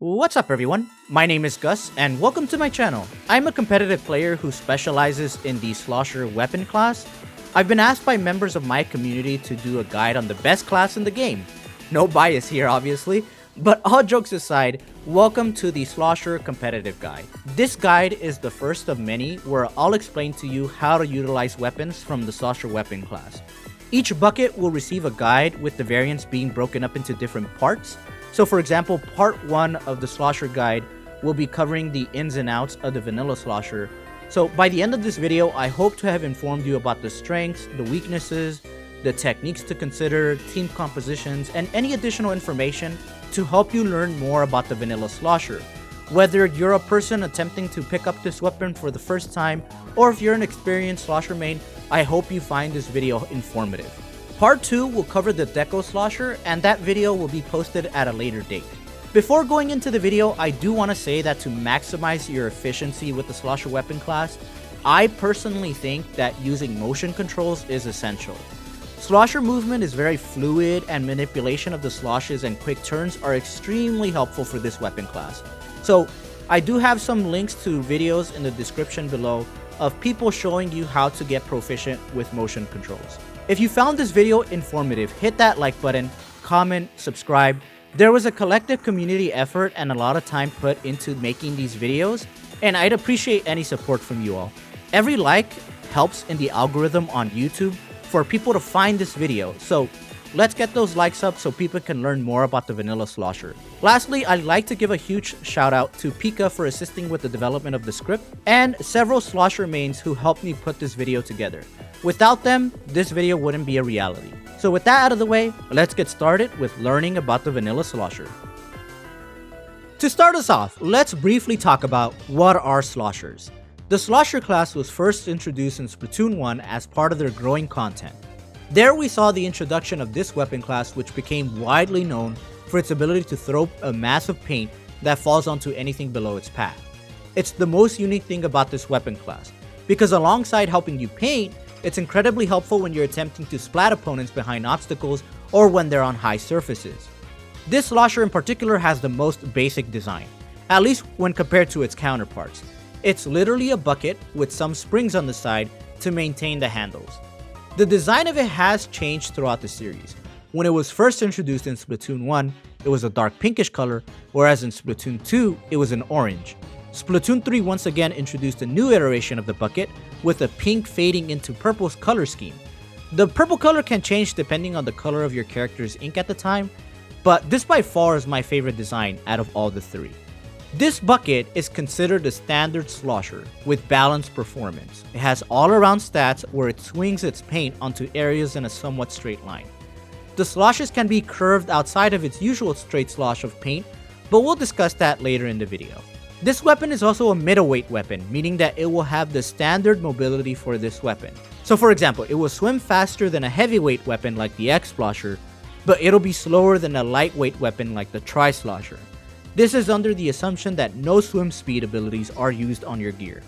What's up everyone, my name is Gus and welcome to my channel. I'm a competitive player who specializes in the Slosher weapon class. I've been asked by members of my community to do a guide on the best class in the game. No bias here obviously, but all jokes aside, welcome to the Slosher competitive guide. This guide is the first of many where I'll explain to you how to utilize weapons from the Slosher weapon class. Each bucket will receive a guide with the variants being broken up into different parts. So for example, part 1 of the Slosher guide will be covering the ins and outs of the vanilla Slosher. So by the end of this video, I hope to have informed you about the strengths, the weaknesses, the techniques to consider, team compositions, and any additional information to help you learn more about the vanilla Slosher. Whether you're a person attempting to pick up this weapon for the first time, or if you're an experienced Slosher main, I hope you find this video informative. Part 2 will cover the Deco Slosher, and that video will be posted at a later date. Before going into the video, I do want to say that to maximize your efficiency with the Slosher weapon class, I personally think that using motion controls is essential. Slosher movement is very fluid, and manipulation of the sloshes and quick turns are extremely helpful for this weapon class. So I do have some links to videos in the description below of people showing you how to get proficient with motion controls. If you found this video informative, hit that like button, comment, subscribe. There was a collective community effort and a lot of time put into making these videos, and I'd appreciate any support from you all. Every like helps in the algorithm on YouTube for people to find this video, so let's get those likes up so people can learn more about the vanilla Slosher. Lastly, I'd like to give a huge shout out to Pika for assisting with the development of the script, and several Slosher mains who helped me put this video together. Without them, this video wouldn't be a reality. So with that out of the way, let's get started with learning about the vanilla Slosher. To start us off, let's briefly talk about what are Sloshers. The Slosher class was first introduced in Splatoon 1 as part of their growing content. There we saw the introduction of this weapon class, which became widely known for its ability to throw a mass of paint that falls onto anything below its path. It's the most unique thing about this weapon class, because alongside helping you paint, it's incredibly helpful when you're attempting to splat opponents behind obstacles or when they're on high surfaces. This Slosher in particular has the most basic design, at least when compared to its counterparts. It's literally a bucket with some springs on the side to maintain the handles. The design of it has changed throughout the series. When it was first introduced in Splatoon 1, it was a dark pinkish color, whereas in Splatoon 2, it was an orange. Splatoon 3 once again introduced a new iteration of the bucket with a pink fading into purple's color scheme. The purple color can change depending on the color of your character's ink at the time, but this by far is my favorite design out of all the three. This bucket is considered a standard Slosher with balanced performance. It has all-around stats where it swings its paint onto areas in a somewhat straight line. The sloshes can be curved outside of its usual straight slosh of paint, but we'll discuss that later in the video. This weapon is also a middleweight weapon, meaning that it will have the standard mobility for this weapon. So for example, it will swim faster than a heavyweight weapon like the X-Slosher, but it'll be slower than a lightweight weapon like the Tri-Slosher. This is under the assumption that no swim speed abilities are used on your gear.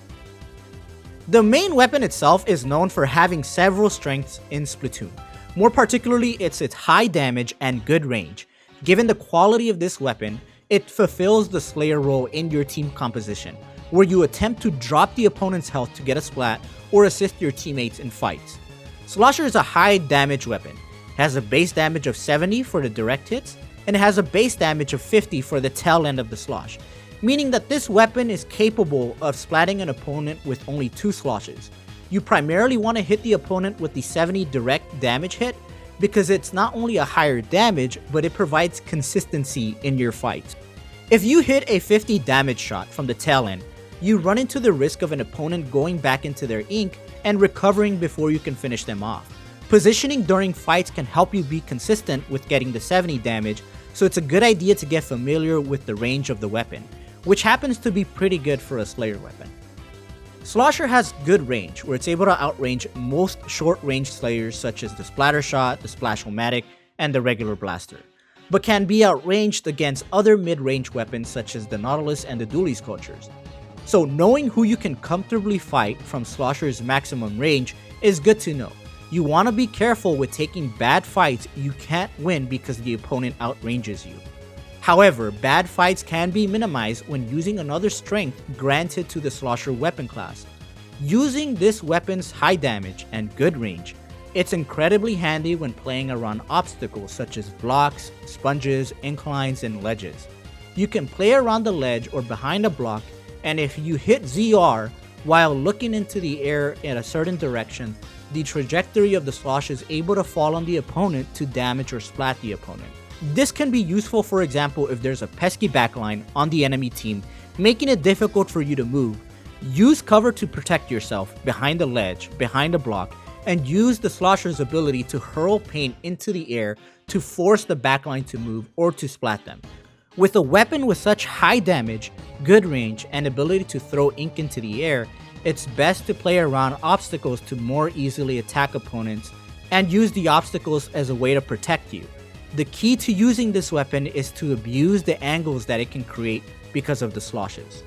The main weapon itself is known for having several strengths in Splatoon. More particularly, it's its high damage and good range. Given the quality of this weapon, it fulfills the Slayer role in your team composition, where you attempt to drop the opponent's health to get a splat or assist your teammates in fights. Slosher is a high damage weapon. It has a base damage of 70 for the direct hits, and it has a base damage of 50 for the tail end of the slosh, meaning that this weapon is capable of splatting an opponent with only 2 sloshes. You primarily want to hit the opponent with the 70 direct damage hit because it's not only a higher damage, but it provides consistency in your fights. If you hit a 50 damage shot from the tail end, you run into the risk of an opponent going back into their ink and recovering before you can finish them off. Positioning during fights can help you be consistent with getting the 70 damage, so it's a good idea to get familiar with the range of the weapon, which happens to be pretty good for a Slayer weapon. Slosher has good range, where it's able to outrange most short-range Slayers such as the Splatter Shot, the Splash-O-Matic, and the regular Blaster, but can be outranged against other mid-range weapons such as the Nautilus and the Dually Sculptures. So knowing who you can comfortably fight from Slosher's maximum range is good to know. You want to be careful with taking bad fights you can't win because the opponent outranges you. However, bad fights can be minimized when using another strength granted to the Slosher weapon class. Using this weapon's high damage and good range, it's incredibly handy when playing around obstacles such as blocks, sponges, inclines, and ledges. You can play around the ledge or behind a block, and if you hit ZR while looking into the air in a certain direction, the trajectory of the slosh is able to fall on the opponent to damage or splat the opponent. This can be useful, for example, if there's a pesky backline on the enemy team, making it difficult for you to move. Use cover to protect yourself behind a ledge, behind a block, and use the Slosher's ability to hurl paint into the air to force the backline to move or to splat them. With a weapon with such high damage, good range, and ability to throw ink into the air, it's best to play around obstacles to more easily attack opponents and use the obstacles as a way to protect you. The key to using this weapon is to abuse the angles that it can create because of the sloshes.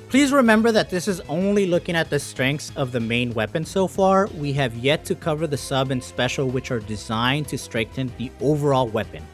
Please remember that this is only looking at the strengths of the main weapon so far. We have yet to cover the sub and special, which are designed to strengthen the overall weapon.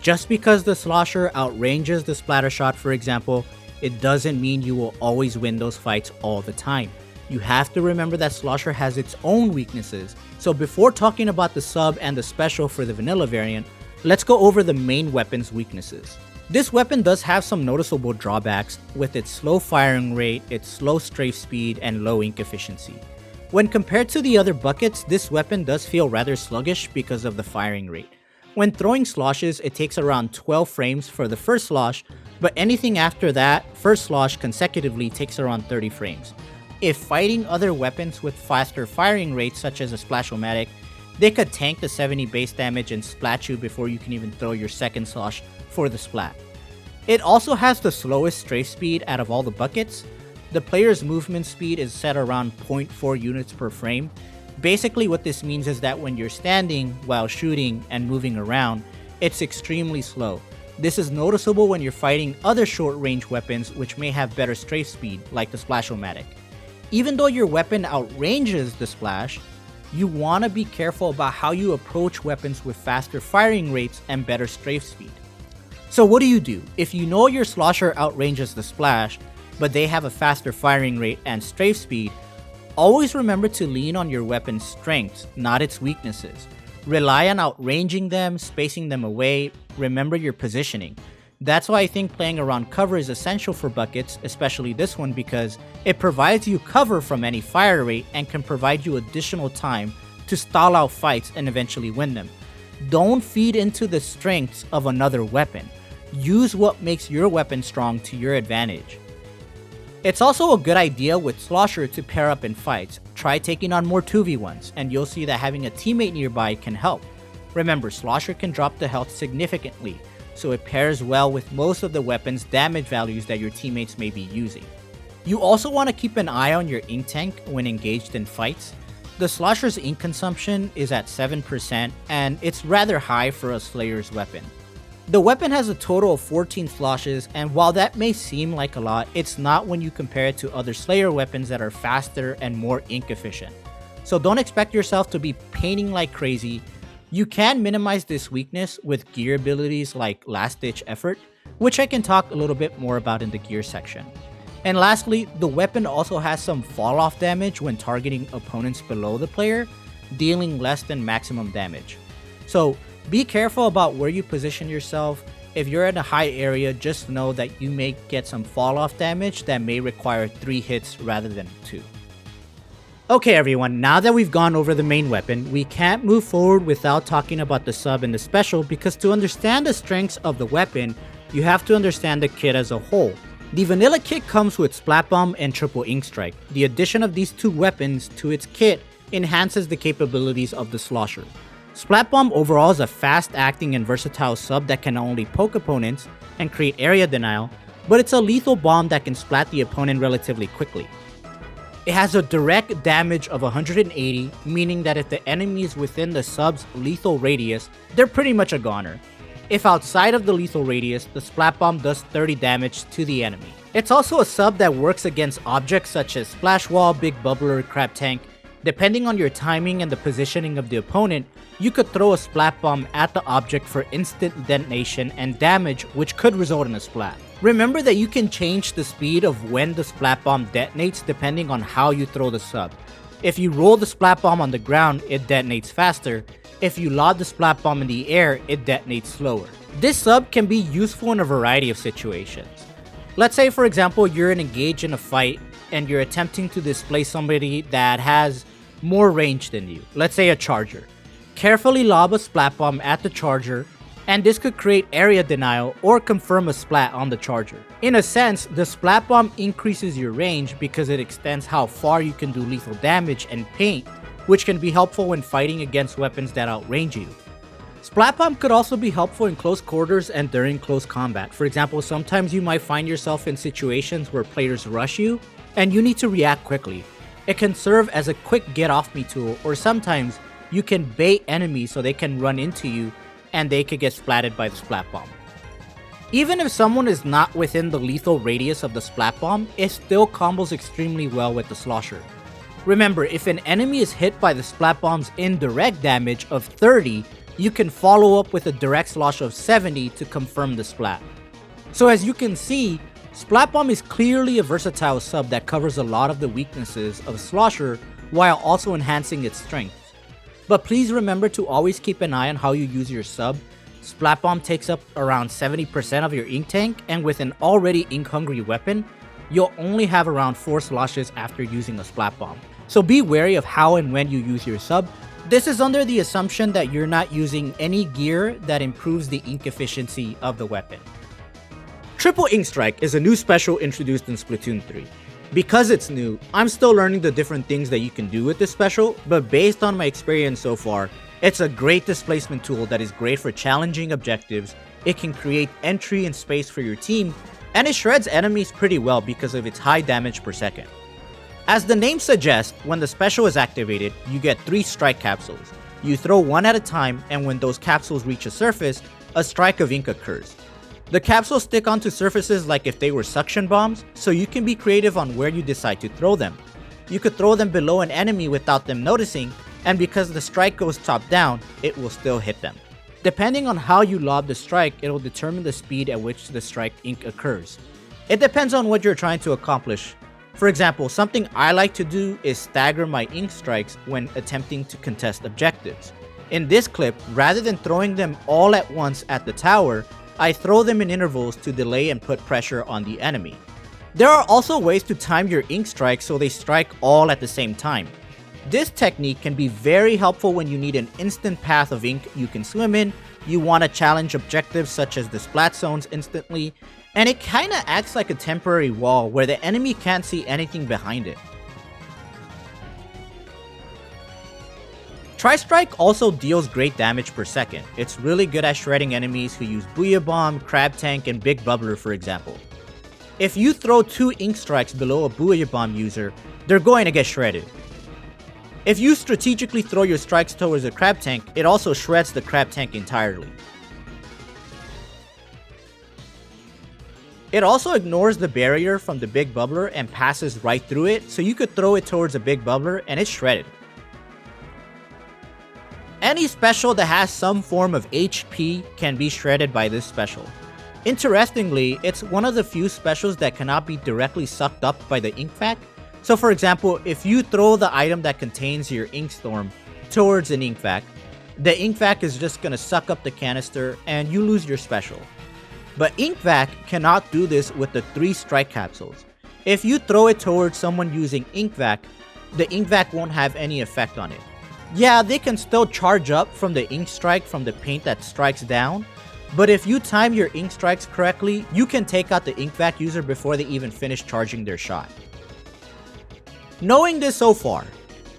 Just because the Slosher outranges the splatter shot, for example, it doesn't mean you will always win those fights all the time. You have to remember that Slosher has its own weaknesses. So before talking about the sub and the special for the vanilla variant, let's go over the main weapon's weaknesses. This weapon does have some noticeable drawbacks with its slow firing rate, its slow strafe speed, and low ink efficiency. When compared to the other buckets, this weapon does feel rather sluggish because of the firing rate. When throwing sloshes, it takes around 12 frames for the first slosh, but anything after that, first slosh consecutively takes around 30 frames. If fighting other weapons with faster firing rates such as a Splashomatic, they could tank the 70 base damage and splat you before you can even throw your second slosh for the splat. It also has the slowest strafe speed out of all the buckets. The player's movement speed is set around 0.4 units per frame. Basically what this means is that when you're standing while shooting and moving around, it's extremely slow. This is noticeable when you're fighting other short-range weapons which may have better strafe speed, like the Splashomatic. Even though your weapon outranges the splash, you want to be careful about how you approach weapons with faster firing rates and better strafe speed. So what do? If you know your Slosher outranges the splash, but they have a faster firing rate and strafe speed, always remember to lean on your weapon's strengths, not its weaknesses. Rely on outranging them, spacing them away, remember your positioning. That's why I think playing around cover is essential for buckets, especially this one, because it provides you cover from any fire rate and can provide you additional time to stall out fights and eventually win them. Don't feed into the strengths of another weapon. Use what makes your weapon strong to your advantage. It's also a good idea with Slosher to pair up in fights. Try taking on more 2v1s, and you'll see that having a teammate nearby can help. Remember, Slosher can drop the health significantly, so it pairs well with most of the weapon's damage values that your teammates may be using. You also want to keep an eye on your ink tank when engaged in fights. The Slosher's ink consumption is at 7%, and it's rather high for a Slayer's weapon. The weapon has a total of 14 sloshes, and while that may seem like a lot, it's not when you compare it to other Slayer weapons that are faster and more ink efficient. So don't expect yourself to be painting like crazy. You can minimize this weakness with gear abilities like Last Ditch Effort, which I can talk a little bit more about in the gear section. And lastly, the weapon also has some fall off damage when targeting opponents below the player, dealing less than maximum damage. So be careful about where you position yourself. If you're in a high area, just know that you may get some fall off damage that may require 3 hits rather than 2. Okay everyone, now that we've gone over the main weapon, we can't move forward without talking about the sub and the special, because to understand the strengths of the weapon, you have to understand the kit as a whole. The vanilla kit comes with Splat Bomb and triple Inkstrike. The addition of these two weapons to its kit enhances the capabilities of the Slosher. Splat Bomb overall is a fast-acting and versatile sub that can not only poke opponents and create area denial, but it's a lethal bomb that can splat the opponent relatively quickly. It has a direct damage of 180, meaning that if the enemy is within the sub's lethal radius, they're pretty much a goner. If outside of the lethal radius, the Splat Bomb does 30 damage to the enemy. It's also a sub that works against objects such as Splash Wall, Big Bubbler, Crab Tank, Depending on your timing and the positioning of the opponent, you could throw a Splat Bomb at the object for instant detonation and damage, which could result in a splat. Remember that you can change the speed of when the Splat Bomb detonates depending on how you throw the sub. If you roll the Splat Bomb on the ground, it detonates faster. If you lob the Splat Bomb in the air, it detonates slower. This sub can be useful in a variety of situations. Let's say, for example, you're engaged in a fight and you're attempting to display somebody that has more range than you, let's say a charger. Carefully lob a Splat Bomb at the charger, and this could create area denial or confirm a splat on the charger. In a sense, the Splat Bomb increases your range because it extends how far you can do lethal damage and paint, which can be helpful when fighting against weapons that outrange you. Splat Bomb could also be helpful in close quarters and during close combat. For example, sometimes you might find yourself in situations where players rush you, and you need to react quickly. It can serve as a quick get off me tool, or sometimes you can bait enemies so they can run into you and they could get splatted by the Splat Bomb. Even if someone is not within the lethal radius of the Splat Bomb, it still combos extremely well with the Slosher. Remember, if an enemy is hit by the Splat Bomb's indirect damage of 30, you can follow up with a direct slosh of 70 to confirm the splat. So as you can see, Splat Bomb is clearly a versatile sub that covers a lot of the weaknesses of Slosher while also enhancing its strengths. But please remember to always keep an eye on how you use your sub. Splat Bomb takes up around 70% of your ink tank, and with an already ink hungry weapon, you'll only have around 4 sloshes after using a Splat Bomb. So be wary of how and when you use your sub. This is under the assumption that you're not using any gear that improves the ink efficiency of the weapon. Triple Inkstrike is a new special introduced in Splatoon 3. Because it's new, I'm still learning the different things that you can do with this special, but based on my experience so far, it's a great displacement tool that is great for challenging objectives. It can create entry and space for your team, and it shreds enemies pretty well because of its high damage per second. As the name suggests, when the special is activated, you get 3 strike capsules. You throw one at a time, and when those capsules reach a surface, a strike of ink occurs. The capsules stick onto surfaces like if they were suction bombs, so you can be creative on where you decide to throw them. You could throw them below an enemy without them noticing, and because the strike goes top down, it will still hit them. Depending on how you lob the strike, it will determine the speed at which the strike ink occurs. It depends on what you're trying to accomplish. For example, something I like to do is stagger my Inkstrikes when attempting to contest objectives. In this clip, rather than throwing them all at once at the tower, I throw them in intervals to delay and put pressure on the enemy. There are also ways to time your Inkstrike so they strike all at the same time. This technique can be very helpful when you need an instant path of ink you can swim in, you want to challenge objectives such as the splat zones instantly, and it kinda acts like a temporary wall where the enemy can't see anything behind it. Tri-Strike also deals great damage per second. It's really good at shredding enemies who use Booyah Bomb, Crab Tank, and Big Bubbler for example. If you throw 2 Inkstrikes below a Booyah Bomb user, they're going to get shredded. If you strategically throw your strikes towards a Crab Tank, it also shreds the Crab Tank entirely. It also ignores the barrier from the Big Bubbler and passes right through it, so you could throw it towards a Big Bubbler and it's shredded. Any special that has some form of HP can be shredded by this special. Interestingly, it's one of the few specials that cannot be directly sucked up by the ink vac. So for example, if you throw the item that contains your ink storm towards an ink vac, the ink vac is just gonna suck up the canister and you lose your special. But ink vac cannot do this with the 3 strike capsules. If you throw it towards someone using ink vac, the ink vac won't have any effect on it. Yeah, they can still charge up from the Inkstrike from the paint that strikes down, but if you time your Inkstrikes correctly, you can take out the ink vac user before they even finish charging their shot. Knowing this so far,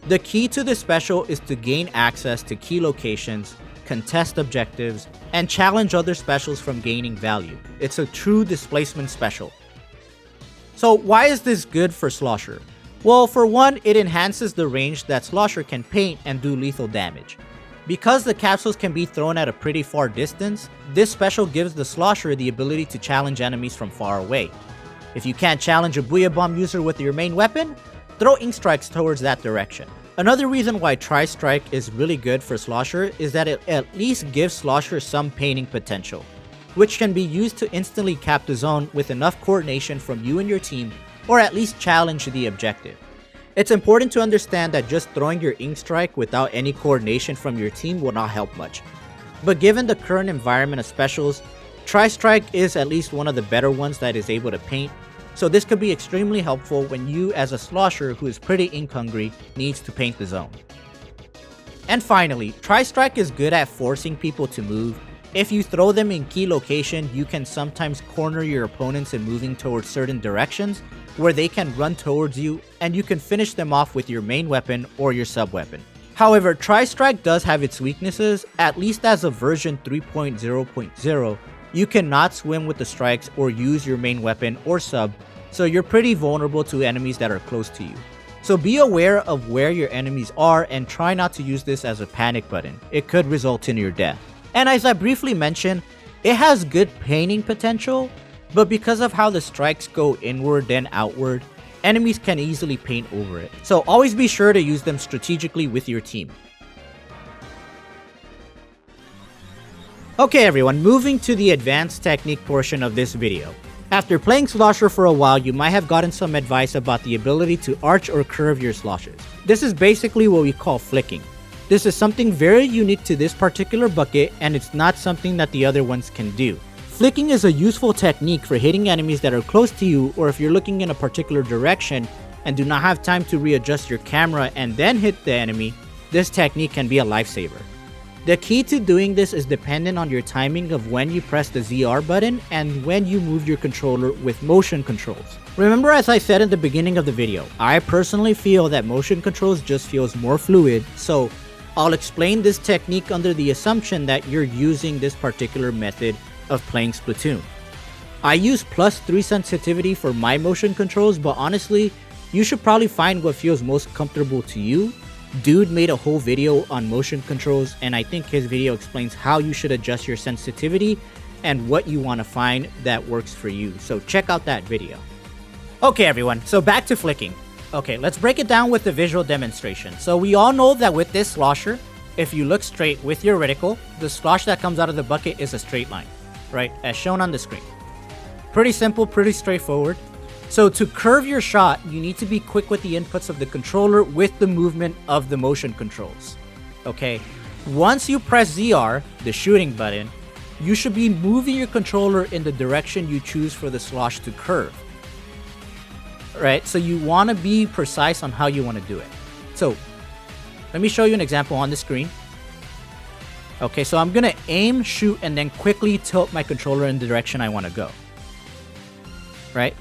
the key to this special is to gain access to key locations, contest objectives, and challenge other specials from gaining value. It's a true displacement special. So why is this good for Slosher? Well, for one, it enhances the range that Slosher can paint and do lethal damage. Because the capsules can be thrown at a pretty far distance, this special gives the Slosher the ability to challenge enemies from far away. If you can't challenge a Booyah Bomb user with your main weapon, throw Inkstrikes towards that direction. Another reason why Tri-Strike is really good for Slosher is that it at least gives Slosher some painting potential, which can be used to instantly cap the zone with enough coordination from you and your team, or at least challenge the objective. It's important to understand that just throwing your Inkstrike without any coordination from your team will not help much. But given the current environment of specials, Tri-Strike is at least one of the better ones that is able to paint, so this could be extremely helpful when you as a Slosher who is pretty ink hungry needs to paint the zone. And finally, Tri-Strike is good at forcing people to move. If you throw them in key location, you can sometimes corner your opponents in moving towards certain directions where they can run towards you, and you can finish them off with your main weapon or your sub weapon. However, Tri-Strike does have its weaknesses. At least as of version 3.0.0, you cannot swim with the strikes or use your main weapon or sub, so you're pretty vulnerable to enemies that are close to you. So be aware of where your enemies are and try not to use this as a panic button. It could result in your death. And as I briefly mentioned, it has good painting potential, but because of how the strikes go inward then outward, enemies can easily paint over it. So always be sure to use them strategically with your team. Okay everyone, moving to the advanced technique portion of this video. After playing Slosher for a while, you might have gotten some advice about the ability to arch or curve your Sloshers. This is basically what we call flicking. This is something very unique to this particular bucket, and it's not something that the other ones can do. Flicking is a useful technique for hitting enemies that are close to you, or if you're looking in a particular direction and do not have time to readjust your camera and then hit the enemy, this technique can be a lifesaver. The key to doing this is dependent on your timing of when you press the ZR button and when you move your controller with motion controls. Remember, as I said in the beginning of the video, I personally feel that motion controls just feels more fluid, so I'll explain this technique under the assumption that you're using this particular method of playing Splatoon. I use +3 sensitivity for my motion controls, but honestly, you should probably find what feels most comfortable to you. Dude made a whole video on motion controls, and I think his video explains how you should adjust your sensitivity and what you want to find that works for you, so check out that video. Okay everyone, so back to flicking. Okay, let's break it down with the visual demonstration. So we all know that with this Slosher, if you look straight with your reticle, the slosh that comes out of the bucket is a straight line, right, as shown on the screen. Pretty simple, pretty straightforward. So to curve your shot, you need to be quick with the inputs of the controller with the movement of the motion controls. Okay, once you press ZR, the shooting button, you should be moving your controller in the direction you choose for the slosh to curve. Right, so you want to be precise on how you want to do it. So let me show you an example on the screen. Okay, so I'm gonna aim, shoot, and then quickly tilt my controller in the direction I want to go. Right?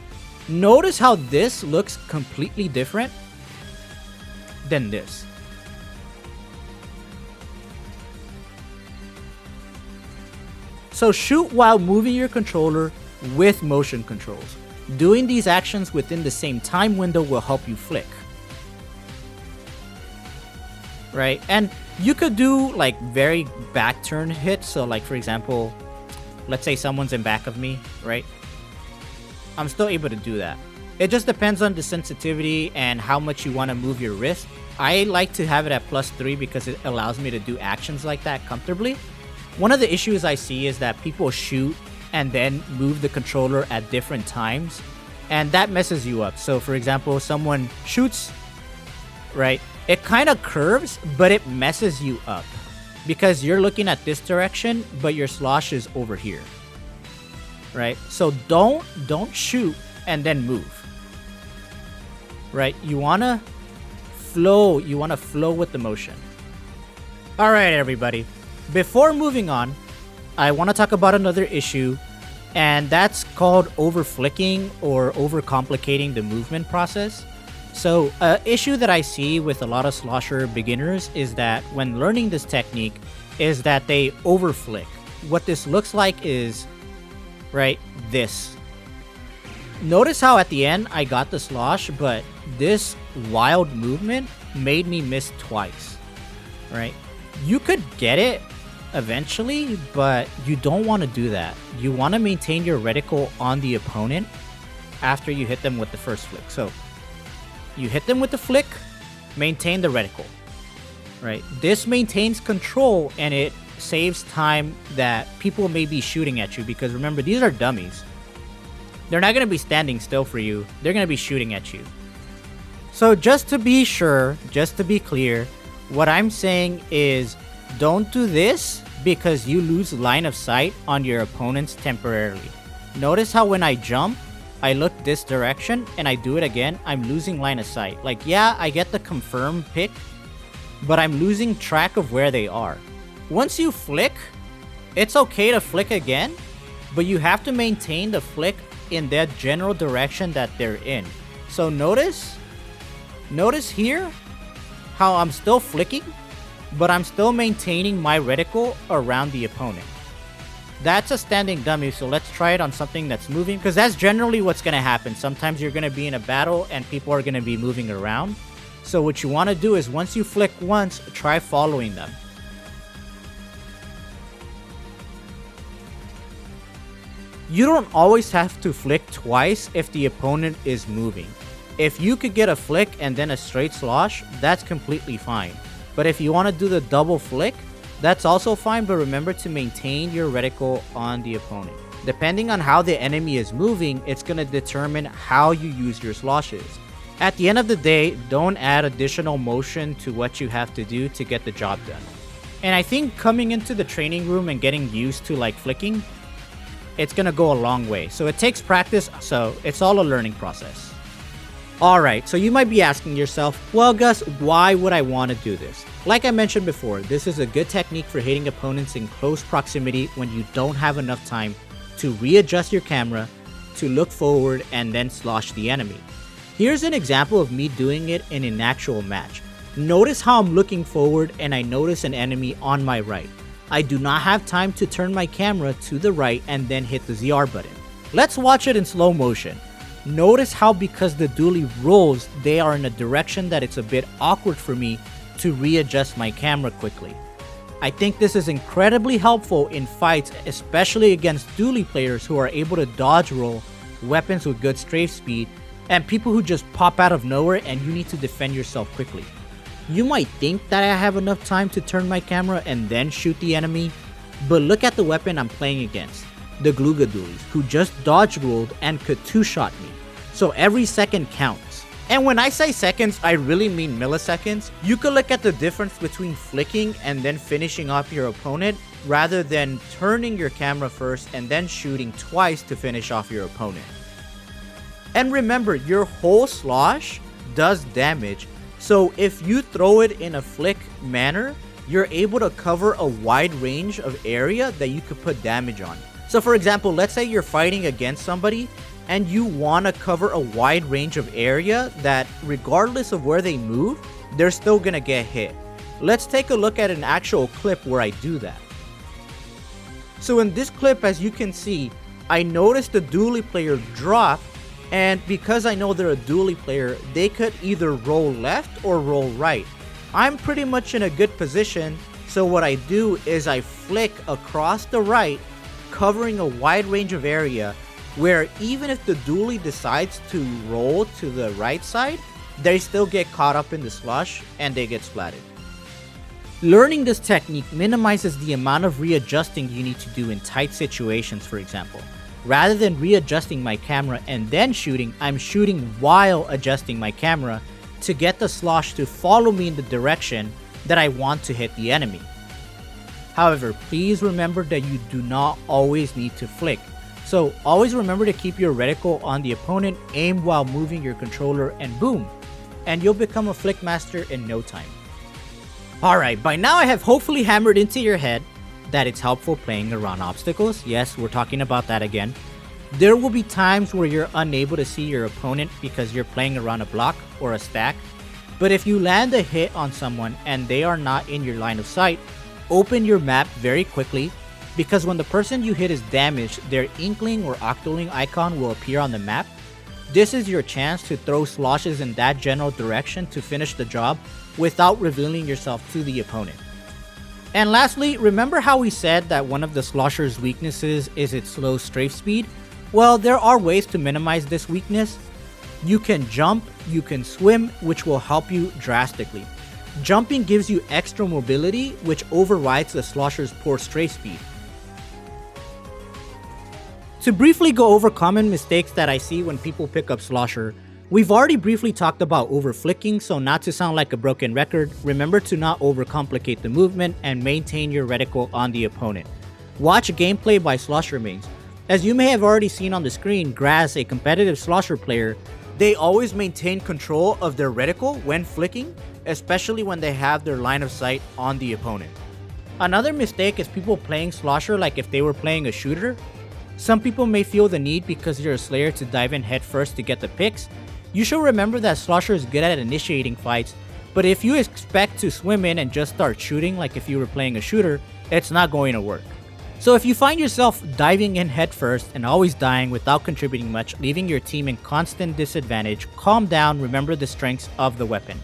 Notice how this looks completely different than this. So shoot while moving your controller with motion controls. Doing these actions within the same time window will help you flick. Right? And you could do like very back turn hits. So like for example, let's say someone's in back of me, right? I'm still able to do that. It just depends on the sensitivity and how much you want to move your wrist. I like to have it at +3 because it allows me to do actions like that comfortably. One of the issues I see is that people shoot and then move the controller at different times, and that messes you up. So for example, someone shoots, right? It kind of curves, but it messes you up because you're looking at this direction, but your slosh is over here. Right? So don't shoot and then move. Right? You want to flow with the motion. All right, everybody. Before moving on, I want to talk about another issue, and that's called over flicking or over complicating the movement process. So an issue that I see with a lot of Slosher beginners is that when learning this technique is that they over flick. What this looks like is right, this. Notice how at the end I got the slosh, but this wild movement made me miss twice. Right? You could get it eventually, but you don't want to do that. You want to maintain your reticle on the opponent after you hit them with the first flick. So you hit them with the flick, maintain the reticle, right? This maintains control and it saves time that people may be shooting at you, because remember, these are dummies. They're not going to be standing still for you. They're going to be shooting at you. So just to be sure, just to be clear, what I'm saying is don't do this because you lose line of sight on your opponents temporarily. Notice how when I jump, I look this direction and I do it again, I'm losing line of sight. Like, yeah, I get the confirm pick, but I'm losing track of where they are. Once you flick, it's okay to flick again, but you have to maintain the flick in that general direction that they're in. So notice here how I'm still flicking, but I'm still maintaining my reticle around the opponent. That's a standing dummy, so let's try it on something that's moving, because that's generally what's going to happen. Sometimes you're going to be in a battle and people are going to be moving around. So what you want to do is once you flick once, try following them. You don't always have to flick twice if the opponent is moving. If you could get a flick and then a straight slosh, that's completely fine. But if you want to do the double flick, that's also fine, but remember to maintain your reticle on the opponent. Depending on how the enemy is moving, it's going to determine how you use your sloshes. At the end of the day, don't add additional motion to what you have to do to get the job done. And I think coming into the training room and getting used to like flicking, it's going to go a long way. So it takes practice, so it's all a learning process. Alright, so you might be asking yourself, well Gus, why would I want to do this? Like I mentioned before, this is a good technique for hitting opponents in close proximity when you don't have enough time to readjust your camera, to look forward, and then slosh the enemy. Here's an example of me doing it in an actual match. Notice how I'm looking forward and I notice an enemy on my right. I do not have time to turn my camera to the right and then hit the ZR button. Let's watch it in slow motion. Notice how because the dually rolls, they are in a direction that it's a bit awkward for me to readjust my camera quickly. I think this is incredibly helpful in fights, especially against dually players who are able to dodge roll weapons with good strafe speed and people who just pop out of nowhere and you need to defend yourself quickly. You might think that I have enough time to turn my camera and then shoot the enemy, but look at the weapon I'm playing against. The Gluga dualies, who just dodge rolled and could two-shot me. So every second counts. And when I say seconds, I really mean milliseconds. You can look at the difference between flicking and then finishing off your opponent rather than turning your camera first and then shooting twice to finish off your opponent. And remember, your whole slosh does damage, so if you throw it in a flick manner, you're able to cover a wide range of area that you could put damage on. So for example, let's say you're fighting against somebody and you want to cover a wide range of area that regardless of where they move, they're still going to get hit. Let's take a look at an actual clip where I do that. So in this clip, as you can see, I noticed the dually player drop, and because I know they're a dually player, they could either roll left or roll right. I'm pretty much in a good position, so what I do is I flick across the right, covering a wide range of area where even if the dually decides to roll to the right side, they still get caught up in the slosh and they get splatted. Learning this technique minimizes the amount of readjusting you need to do in tight situations, for example. Rather than readjusting my camera and then shooting, I'm shooting while adjusting my camera to get the slosh to follow me in the direction that I want to hit the enemy. However, please remember that you do not always need to flick. So always remember to keep your reticle on the opponent, aim while moving your controller, and boom, and you'll become a flick master in no time. Alright, by now I have hopefully hammered into your head that it's helpful playing around obstacles. Yes, we're talking about that again. There will be times where you're unable to see your opponent because you're playing around a block or a stack, but if you land a hit on someone and they are not in your line of sight, open your map very quickly, because when the person you hit is damaged, their inkling or octoling icon will appear on the map. This is your chance to throw sloshes in that general direction to finish the job without revealing yourself to the opponent. And lastly, remember how we said that one of the Slosher's weaknesses is its slow strafe speed? Well, there are ways to minimize this weakness. You can jump, you can swim, which will help you drastically. Jumping gives you extra mobility, which overrides the Slosher's poor strafe speed. To briefly go over common mistakes that I see when people pick up Slosher, we've already briefly talked about overflicking, so not to sound like a broken record, remember to not overcomplicate the movement and maintain your reticle on the opponent. Watch gameplay by Slosher mains. As you may have already seen on the screen, Graz, a competitive Slosher player, they always maintain control of their reticle when flicking, especially when they have their line of sight on the opponent. Another mistake is people playing Slosher like if they were playing a shooter. Some people may feel the need because you're a Slayer to dive in head first to get the picks. You should remember that Slosher is good at initiating fights, but if you expect to swim in and just start shooting like if you were playing a shooter, it's not going to work. So if you find yourself diving in head first and always dying without contributing much, leaving your team in constant disadvantage, calm down, remember the strengths of the weapon.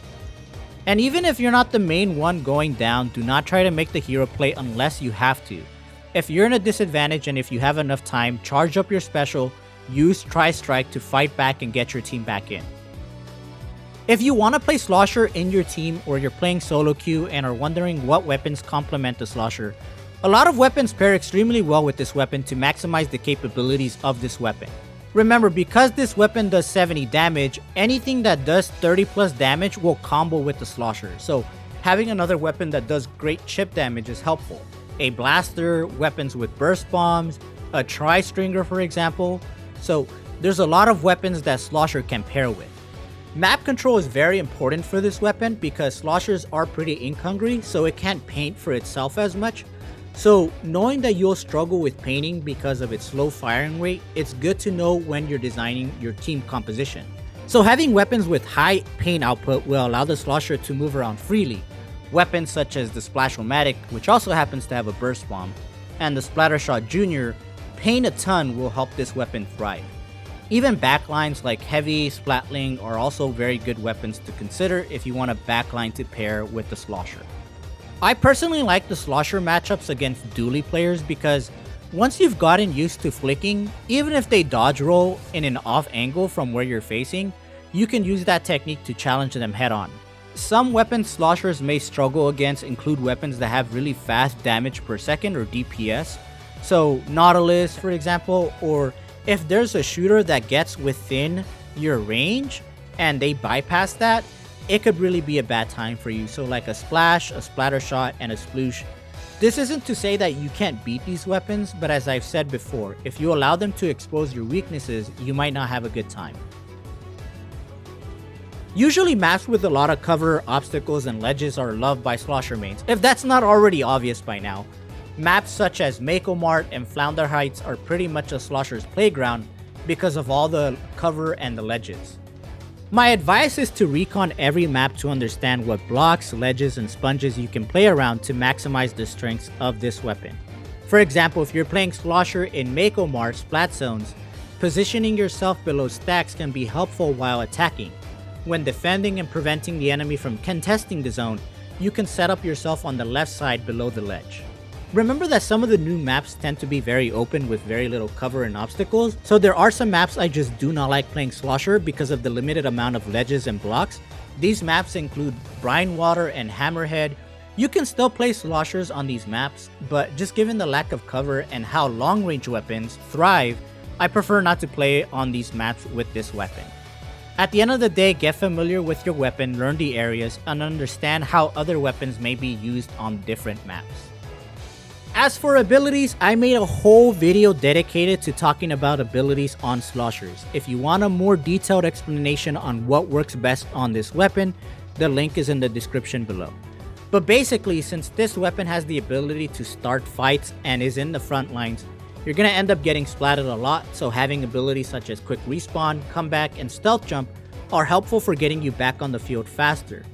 And even if you're not the main one going down, do not try to make the hero play unless you have to. If you're in a disadvantage and if you have enough time, charge up your special, use Tri-Strike to fight back and get your team back in. If you want to play Slosher in your team or you're playing solo queue and are wondering what weapons complement the Slosher, a lot of weapons pair extremely well with this weapon to maximize the capabilities of this weapon. Remember, because this weapon does 70 damage, anything that does 30 plus damage will combo with the Slosher, so having another weapon that does great chip damage is helpful. A blaster, weapons with burst bombs, a tri-stringer for example, so there's a lot of weapons that Slosher can pair with. Map control is very important for this weapon because Sloshers are pretty ink hungry, so it can't paint for itself as much. So knowing that you'll struggle with painting because of its slow firing rate, it's good to know when you're designing your team composition. So having weapons with high paint output will allow the Slosher to move around freely. Weapons such as the Splash-O-Matic, which also happens to have a burst bomb, and the Splattershot Jr. paint a ton will help this weapon thrive. Even backlines like Heavy, Splatling are also very good weapons to consider if you want a backline to pair with the Slosher. I personally like the Slosher matchups against dually players because once you've gotten used to flicking, even if they dodge roll in an off angle from where you're facing, you can use that technique to challenge them head on. Some weapons Sloshers may struggle against include weapons that have really fast damage per second or DPS. So Nautilus for example, or if there's a shooter that gets within your range and they bypass that, it could really be a bad time for you. So like a Splash, a Splattershot, and a Sploosh. This isn't to say that you can't beat these weapons, but as I've said before, if you allow them to expose your weaknesses, you might not have a good time. Usually maps with a lot of cover, obstacles, and ledges are loved by Slosher mains, if that's not already obvious by now. Maps such as Mako Mart and Flounder Heights are pretty much a Slosher's playground because of all the cover and the ledges. My advice is to recon every map to understand what blocks, ledges, and sponges you can play around to maximize the strengths of this weapon. For example, if you're playing Slosher in Mako Mart splat zones, positioning yourself below stacks can be helpful while attacking. When defending and preventing the enemy from contesting the zone, you can set up yourself on the left side below the ledge. Remember that some of the new maps tend to be very open with very little cover and obstacles, so there are some maps I just do not like playing Slosher because of the limited amount of ledges and blocks. These maps include Brinewater and Hammerhead. You can still play Sloshers on these maps, but just given the lack of cover and how long range weapons thrive, I prefer not to play on these maps with this weapon. At the end of the day, get familiar with your weapon, learn the areas, and understand how other weapons may be used on different maps. As for abilities, I made a whole video dedicated to talking about abilities on Sloshers. If you want a more detailed explanation on what works best on this weapon, the link is in the description below. But basically, since this weapon has the ability to start fights and is in the front lines, you're going to end up getting splatted a lot, so having abilities such as quick respawn, comeback, and stealth jump are helpful for getting you back on the field faster.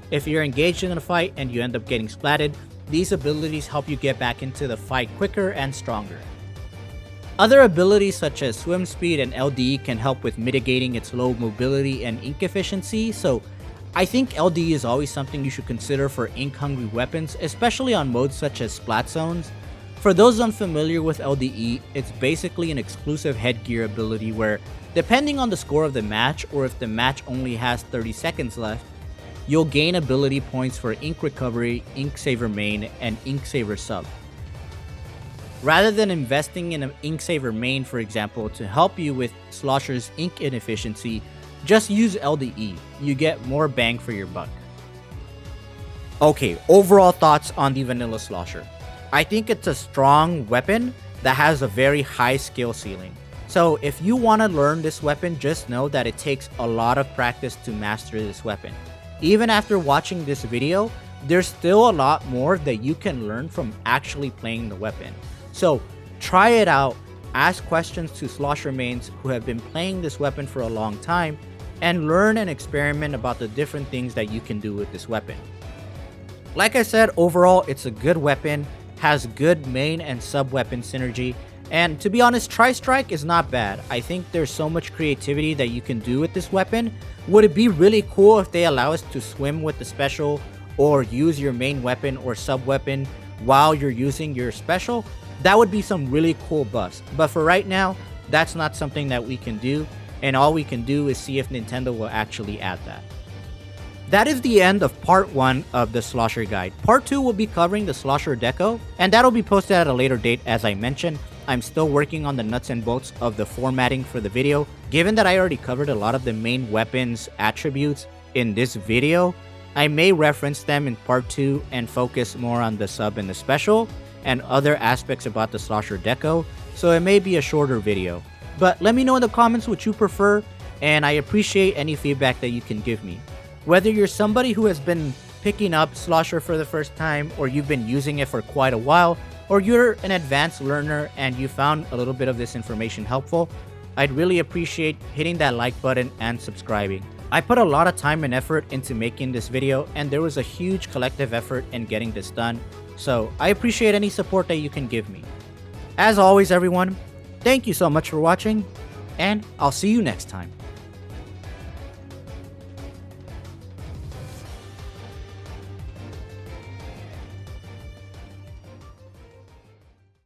If you're engaged in a fight and you end up getting splatted, these abilities help you get back into the fight quicker and stronger. Other abilities such as swim speed and LDE can help with mitigating its low mobility and ink efficiency, so I think LDE is always something you should consider for ink hungry weapons, especially on modes such as splat zones. For those unfamiliar with LDE, it's basically an exclusive headgear ability where Depending on the score of the match, or if the match only has 30 seconds left, you'll gain ability points for Ink Recovery, Ink Saver Main, and Ink Saver Sub. Rather than investing in an Ink Saver Main, for example, to help you with Slosher's ink inefficiency, just use LDE. You get more bang for your buck. Okay, overall thoughts on the vanilla Slosher. I think it's a strong weapon that has a very high skill ceiling. So if you want to learn this weapon, just know that it takes a lot of practice to master this weapon. Even after watching this video, there's still a lot more that you can learn from actually playing the weapon. So try it out, ask questions to Slosher mains who have been playing this weapon for a long time, and learn and experiment about the different things that you can do with this weapon. Like I said, overall it's a good weapon, has good main and sub weapon synergy, and to be honest, Tri-Strike is not bad. I think there's so much creativity that you can do with this weapon. Would it be really cool if they allow us to swim with the special, or use your main weapon or sub weapon while you're using your special? That would be some really cool buffs. But for right now, that's not something that we can do, and all we can do is see if Nintendo will actually add that. That is the end of part 1 of the Slosher guide. Part 2 will be covering the Slosher deco, and that'll be posted at a later date. As I mentioned, I'm still working on the nuts and bolts of the formatting for the video. Given that I already covered a lot of the main weapons attributes in this video, I may reference them in part 2 and focus more on the sub and the special and other aspects about the Slosher deco, so it may be a shorter video. But let me know in the comments what you prefer, and I appreciate any feedback that you can give me. Whether you're somebody who has been picking up Slosher for the first time, or you've been using it for quite a while, or you're an advanced learner and you found a little bit of this information helpful, I'd really appreciate hitting that like button and subscribing. I put a lot of time and effort into making this video, and there was a huge collective effort in getting this done, so I appreciate any support that you can give me. As always everyone, thank you so much for watching, and I'll see you next time.